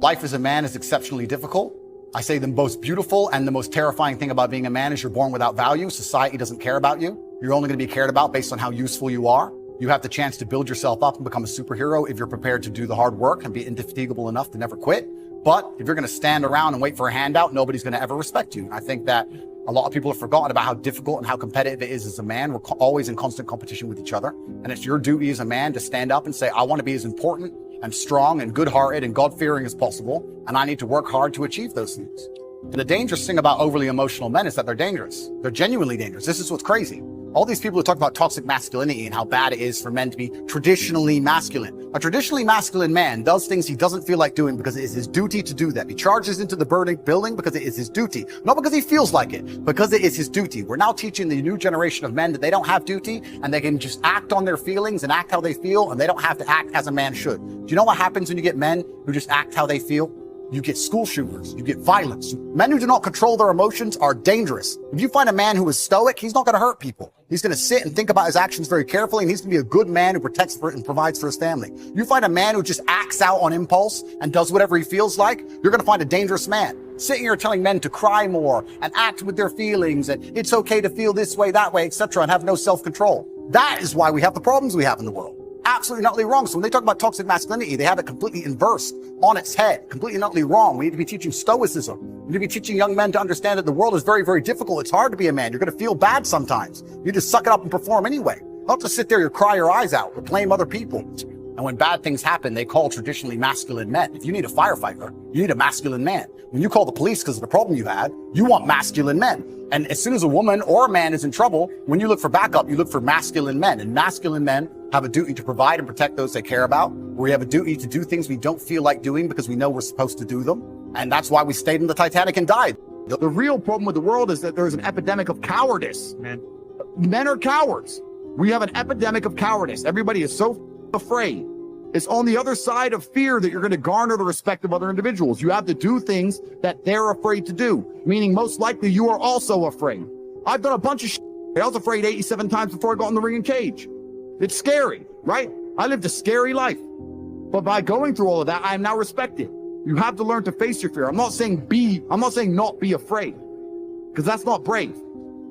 Life as a man is exceptionally difficult. I say the most beautiful and the most terrifying thing about being a man is you're born without value. Society doesn't care about you. You're only going to be cared about based on how useful you are. You have the chance to build yourself up and become a superhero if you're prepared to do the hard work and be indefatigable enough to never quit. But if you're going to stand around and wait for a handout, nobody's going to ever respect you. I think that a lot of people have forgotten about how difficult and how competitive it is as a man. We're always in constant competition with each other. And it's your duty as a man to stand up and say, I want to be as important and strong and good-hearted and God-fearing as possible. And I need to work hard to achieve those things. And the dangerous thing about overly emotional men is that they're dangerous. They're genuinely dangerous. This is what's crazy. All these people who talk about toxic masculinity and how bad it is for men to be traditionally masculine. A traditionally masculine man does things he doesn't feel like doing because it is his duty to do that. He charges into the burning building because it is his duty. Not because he feels like it, because it is his duty. We're now teaching the new generation of men that they don't have duty and they can just act on their feelings and act how they feel, and they don't have to act as a man should. Do you know what happens when you get men who just act how they feel? You get school shooters, you get violence. Men who do not control their emotions are dangerous. If you find a man who is stoic, he's not going to hurt people. He's going to sit and think about his actions very carefully, and he's going to be a good man who protects for and provides for his family. You find a man who just acts out on impulse and does whatever he feels like, you're going to find a dangerous man. Sitting here telling men to cry more and act with their feelings and it's okay to feel this way, that way, etc., and have no self-control. That is why we have the problems we have in the world. Absolutely and utterly wrong. So when they talk about toxic masculinity, they have it completely inversed on its head, completely and utterly wrong. We need to be teaching stoicism. We need to be teaching young men to understand that the world is very, very difficult. It's hard to be a man. You're going to feel bad sometimes. You just suck it up and perform anyway. Not to sit there, you cry your eyes out, or blame other people. And when bad things happen, they call traditionally masculine men. If you need a firefighter, you need a masculine man. When you call the police because of the problem you had, you want masculine men. And as soon as a woman or a man is in trouble, when you look for backup, you look for masculine men. And masculine men have a duty to provide and protect those they care about. We have a duty to do things we don't feel like doing because we know we're supposed to do them. And that's why we stayed in the Titanic and died. The real problem with the world is that there's an epidemic of cowardice, man. Men are cowards. We have an epidemic of cowardice. Everybody is so afraid. It's on the other side of fear that you're going to garner the respect of other individuals. You have to do things that they're afraid to do, meaning most likely you are also afraid. I've done a bunch of shit. I was afraid 87 times before I got in the ring and cage. It's scary, right? I lived a scary life. But by going through all of that, I am now respected. You have to learn to face your fear. I'm not saying not be afraid, because that's not brave.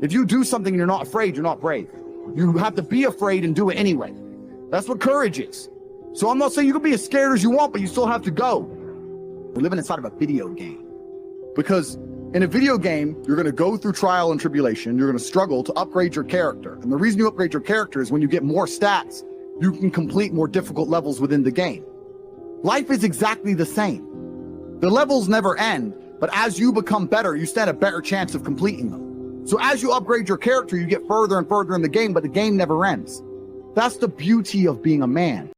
If you do something and you're not afraid, you're not brave. You have to be afraid and do it anyway. That's what courage is. So I'm not saying you can be as scared as you want, but you still have to go. We're living inside of a video game. Because in a video game, you're going to go through trial and tribulation. You're going to struggle to upgrade your character. And the reason you upgrade your character is when you get more stats, you can complete more difficult levels within the game. Life is exactly the same. The levels never end, but as you become better, you stand a better chance of completing them. So as you upgrade your character, you get further and further in the game, but the game never ends. That's the beauty of being a man.